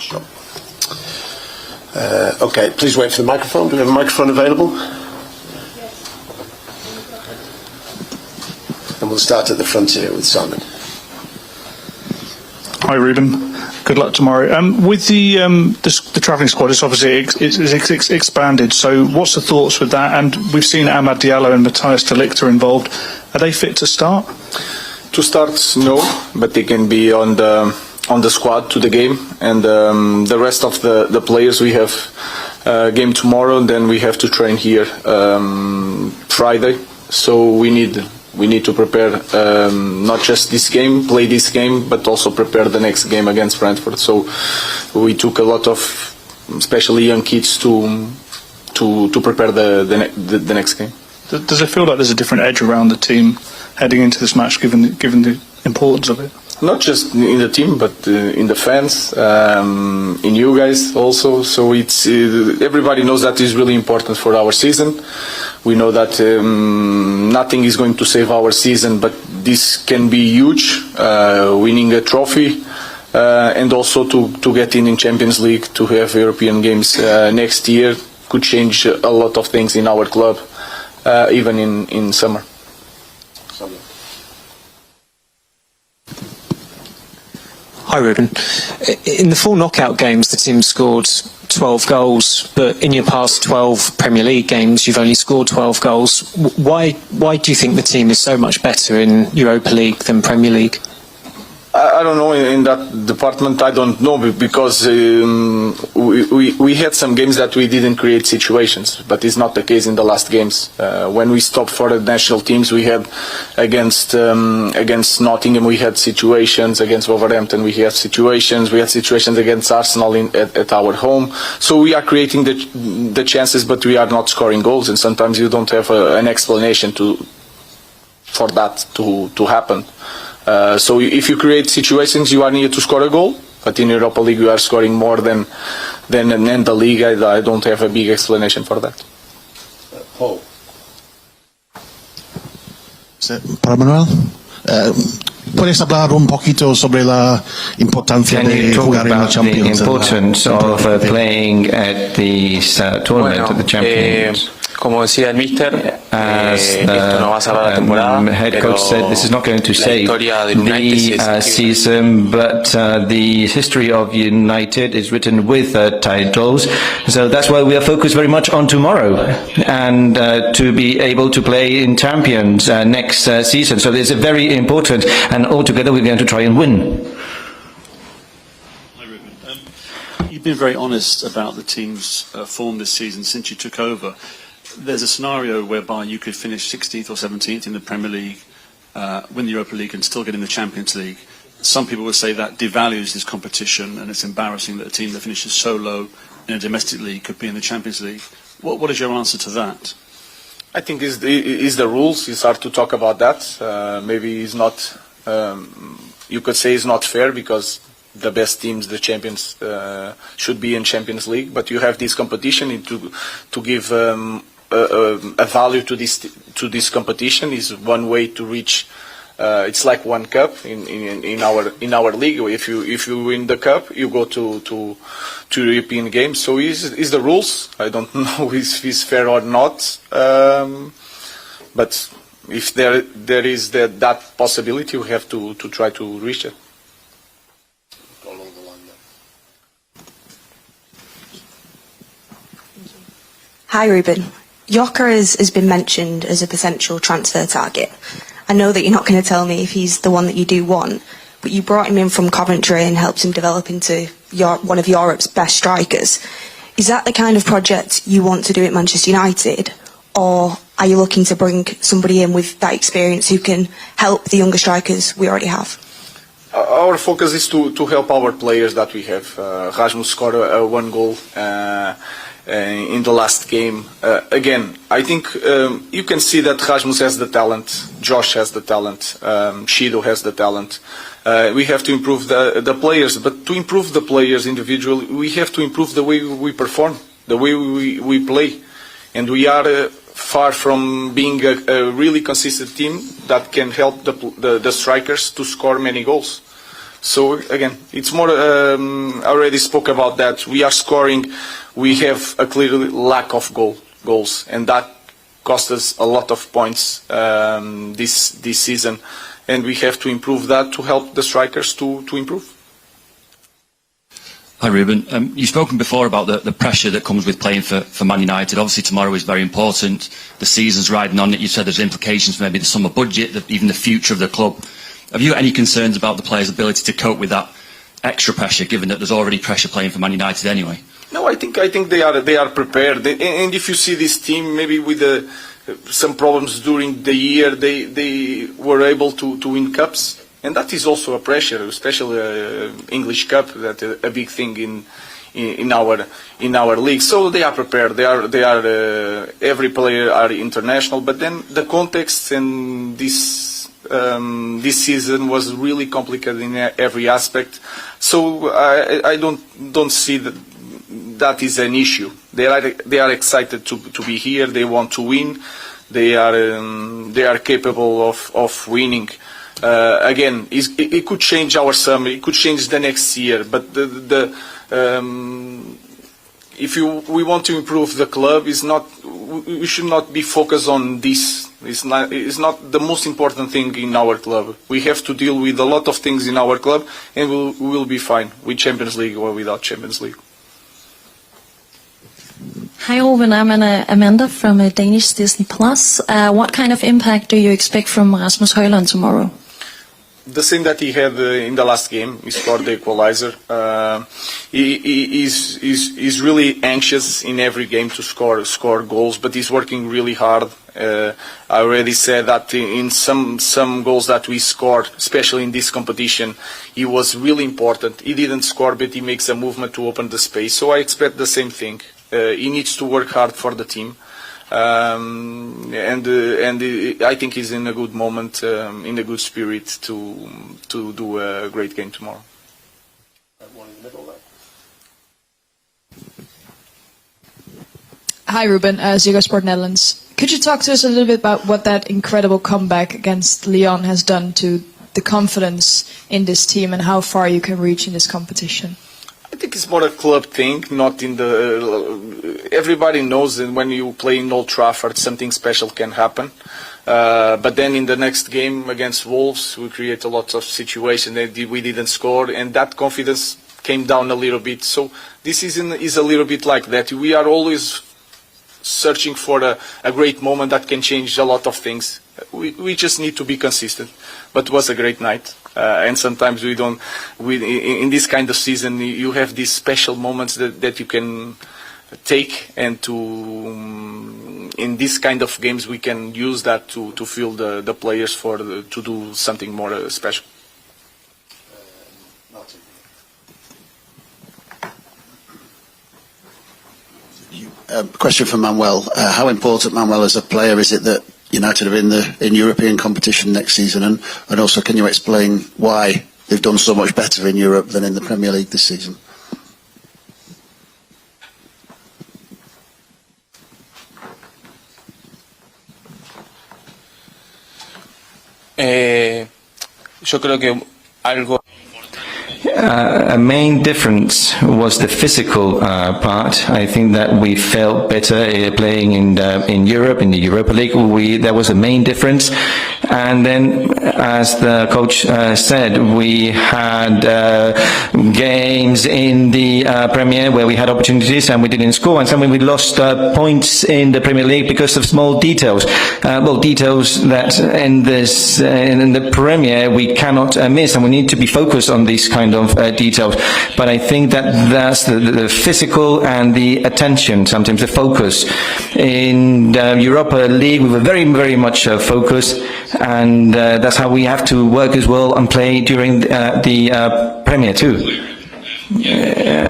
Sure. Okay, please wait for the microphone. Do we have a microphone available? And we'll start at the front here with Simon. Hi, Ruben. Good luck tomorrow. With the travelling squad, it's obviously it's expanded. So, what's the thoughts with that? And we've seen Amad Diallo and Matthias de Ligt are involved. Are they fit to start? To start, no, but they can be on the squad to the game. And the rest of the players, we have game tomorrow, and then we have to train here Friday. So we need to prepare not just this game, play this game, but also prepare the next game against Brentford. So we took a lot of, especially young kids, to prepare the next game. Does it feel like there's a different edge around the team heading into this match, given the importance of it? Not just in the team, but in the fans, in you guys also. So it's everybody knows that is really important for our season. We know that nothing is going to save our season, but this can be huge, winning a trophy, and also to get in Champions League, to have European games next year could change a lot of things in our club, even in summer. Hi Ruben. In the 4 knockout games, the team scored 12 goals, but in your past 12 Premier League games, you've only scored 12 goals. Why do you think the team is so much better in Europa League than Premier League? I don't know, in that department I don't know, because we had some games that we didn't create situations, but it's not the case in the last games. When we stopped for the national teams, we had against Nottingham we had situations, against Wolverhampton we had situations against Arsenal at our home. So we are creating the chances, but we are not scoring goals, and sometimes you don't have an explanation for that to happen. So if you create situations, you are needed to score a goal. But in Europa League, you are scoring more than in the league. I don't have a big explanation for that. Paul. Para Manuel. ¿Puedes hablar un poquito sobre la importancia de jugar en la Champions? The importance of playing at the tournament of the Champions. Como decía el míster, esto no va a salvar la temporada, head coach said this is not going to save the season, but the history of United is written with titles. So that's why we are focused very much on tomorrow and to be able to play in Champions next season. So it's very important, and altogether we're going to try and win. Hi Ruben. You've been very honest about the team's form this season since you took over. There's a scenario whereby you could finish 16th or 17th in the Premier League, win the Europa League and still get in the Champions League. Some people would say that devalues this competition, and it's embarrassing that a team that finishes so low in a domestic league could be in the Champions League. What is your answer to that? I think is the rules. It's hard to talk about that. Maybe it's not, you could say it's not fair, because the best teams, the champions, should be in Champions League, but you have this competition to give a value to this competition. Is one way to reach. It's like one cup in our league. If you win the cup, you go to European games. So is the rules. I don't know if it's fair or not. But if there is that possibility, we have to try to reach it. Hi Ruben. Yoker has been mentioned as a potential transfer target. I know that you're not going to tell me if he's the one that you do want, but you brought him in from Coventry and helped him develop into one of Europe's best strikers. Is that the kind of project you want to do at Manchester United, or are you looking to bring somebody in with that experience who can help the younger strikers we already have? Our focus is to help our players that we have. Rasmus scored one goal in the last game. Again, I think you can see that Rasmus has the talent, Josh has the talent, Shido has the talent. We have to improve the players, but to improve the players individually, we have to improve the way we perform, the way we play. And we are far from being a really consistent team that can help the strikers to score many goals. So again, it's more. I already spoke about that. We are scoring. We have a clear lack of goals, and that cost us a lot of points this season. And we have to improve that to help the strikers to improve. Hi Ruben, you've spoken before about the pressure that comes with playing for Man United. Obviously tomorrow is very important. The season's riding on it. You said there's implications for maybe the summer budget, even the future of the club. Have you got any concerns about the players' ability to cope with that extra pressure, given that there's already pressure playing for Man United anyway? No, I think they are prepared. And if you see this team, maybe with some problems during the year, they were able to win cups. And that is also a pressure, especially English Cup, that a big thing in our league. So they are prepared. They are every player are international. But then the context and this season was really complicated in every aspect. So I don't see that is an issue. They are excited to be here. They want to win. They are capable of winning. Again, it could change our summer. It could change the next year. But if we want to improve the club, we should not be focused on this. It's not the most important thing in our club. We have to deal with a lot of things in our club, and we will be fine with Champions League or without Champions League. Hi, Ruben. I'm Amanda from Danish Disney Plus. What kind of impact do you expect from Rasmus Højlund tomorrow? The same that he had in the last game. He scored the equalizer. He is really anxious in every game to score goals, but he's working really hard. I already said that in some goals that we scored, especially in this competition, he was really important. He didn't score, but he makes a movement to open the space. So I expect the same thing. He needs to work hard for the team. And I think he's in a good moment, in a good spirit to do a great game tomorrow. One in the middle there. Hi Ruben, Ziggo Sport Netherlands. Could you talk to us a little bit about what that incredible comeback against Lyon has done to the confidence in this team and how far you can reach in this competition? I think it's more a club thing, not in the. Everybody knows that when you play in Old Trafford, something special can happen. But then in the next game against Wolves, we create a lot of situations that we didn't score, and that confidence came down a little bit. So this season is a little bit like that. We are always searching for a great moment that can change a lot of things. We just need to be consistent. But it was a great night. And sometimes we don't. In this kind of season, you have these special moments that you can take, and in this kind of games we can use that to fuel the players to do something more special. Question for Manuel. How important, Manuel, as a player, is it that United are in European competition next season, and also can you explain why they've done so much better in Europe than in the Premier League this season? Yo creo que algo. A main difference was the physical part. I think that we felt better playing in Europe, in the Europa League. There was a main difference. And then, as the coach said, we had games in the Premier where we had opportunities and we didn't score, and suddenly we lost points in the Premier League because of small details. Details that in the Premier we cannot miss, and we need to be focused on these kind of details. But I think that's the physical and the attention, sometimes the focus. In the Europa League we were very, very much focused, and that's how we have to work as well and play during the Premier too.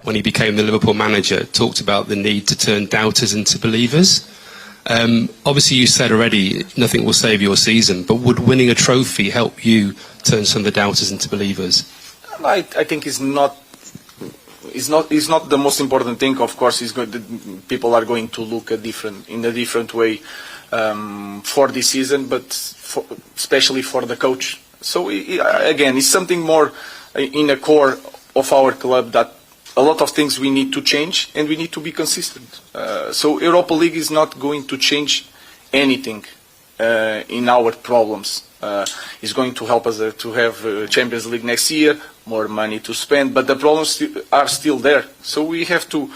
When he became the Liverpool manager, talked about the need to turn doubters into believers. Obviously you said already nothing will save your season, but would winning a trophy help you turn some of the doubters into believers? I think it's not the most important thing. Of course, people are going to look in a different way for this season, but especially for the coach. So again, it's something more in the core of our club that a lot of things we need to change and we need to be consistent. So Europa League is not going to change anything in our problems. It's going to help us to have Champions League next year, more money to spend, but the problems are still there. So we have to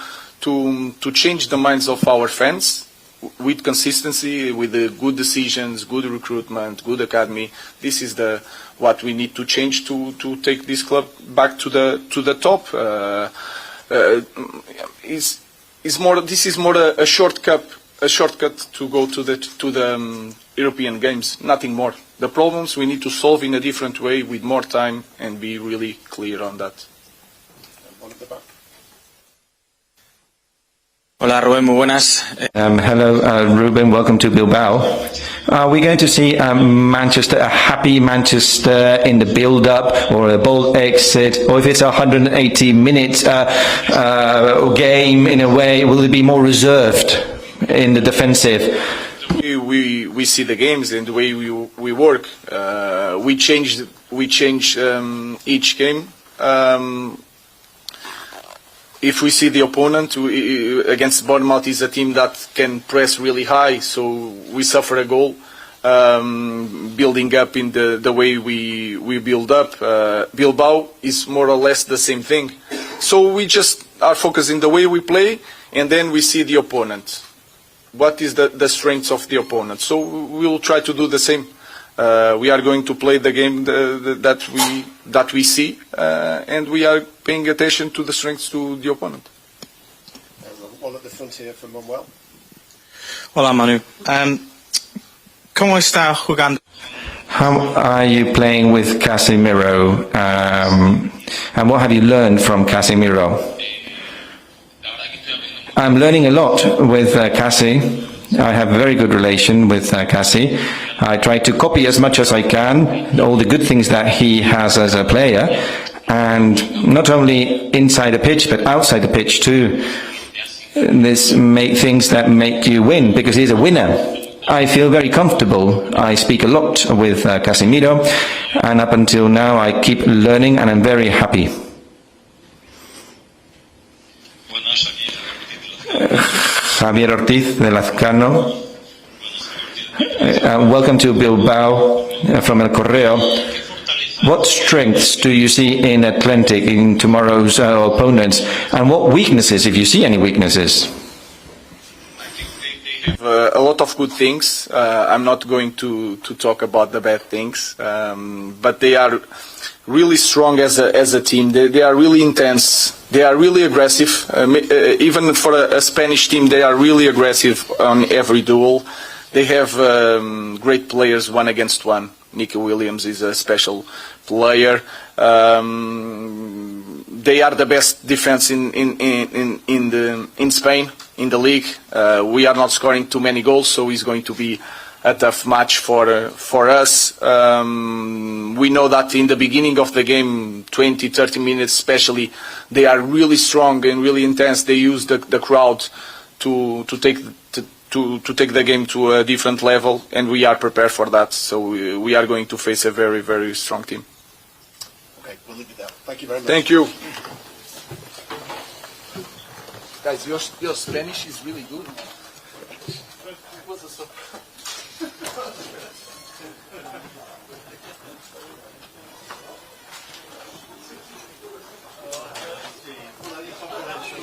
change the minds of our fans with consistency, with the good decisions, good recruitment, good academy. This is what we need to change to take this club back to the top. This is more a shortcut to go to the European games, nothing more. The problems we need to solve in a different way with more time and be really clear on that. One at the back. Hola Rubén, muy buenas. Hello, Ruben. Welcome to Bilbao. Are we going to see a happy Manchester in the build-up, or a bold exit, or if it's a 180-minute game in a way, will it be more reserved in the defensive? We see the games and the way we work. We change each game. If we see the opponent against Bournemouth is a team that can press really high, so we suffer a goal. Building up in the way we build up. Bilbao is more or less the same thing. So we just are focusing the way we play, and then we see the opponent. What is the strengths of the opponent? So we will try to do the same. We are going to play the game that we see, and we are paying attention to the strengths to the opponent. One at the front here from Manuel. Hola Manu. ¿Cómo está jugando? How are you playing with Casemiro? And what have you learned from Casemiro? I'm learning a lot with Cassie. I have a very good relation with Cassie. I try to copy as much as I can all the good things that he has as a player, and not only inside the pitch but outside the pitch too. This make things that make you win, because he's a winner. I feel very comfortable. I speak a lot with Casemiro, and up until now I keep learning, and I'm very happy. Javier Ortiz de Lazcano. Welcome to Bilbao from El Correo. What strengths do you see in Athletic in tomorrow's opponents, and what weaknesses, if you see any weaknesses? A lot of good things. I'm not going to talk about the bad things, but they are really strong as a team. They are really intense. They are really aggressive. Even for a Spanish team, they are really aggressive on every duel. They have great players one against one. Nico Williams is a special player. They are the best defense in Spain, in the league. We are not scoring too many goals, so it's going to be a tough match for us. We know that in the beginning of the game, 20-30 minutes especially, they are really strong and really intense. They use the crowd to take the game to a different level, and we are prepared for that. So we are going to face a very, very strong team. Okay, we'll leave it there. Thank you very much. Thank you. Guys, your Spanish is really good.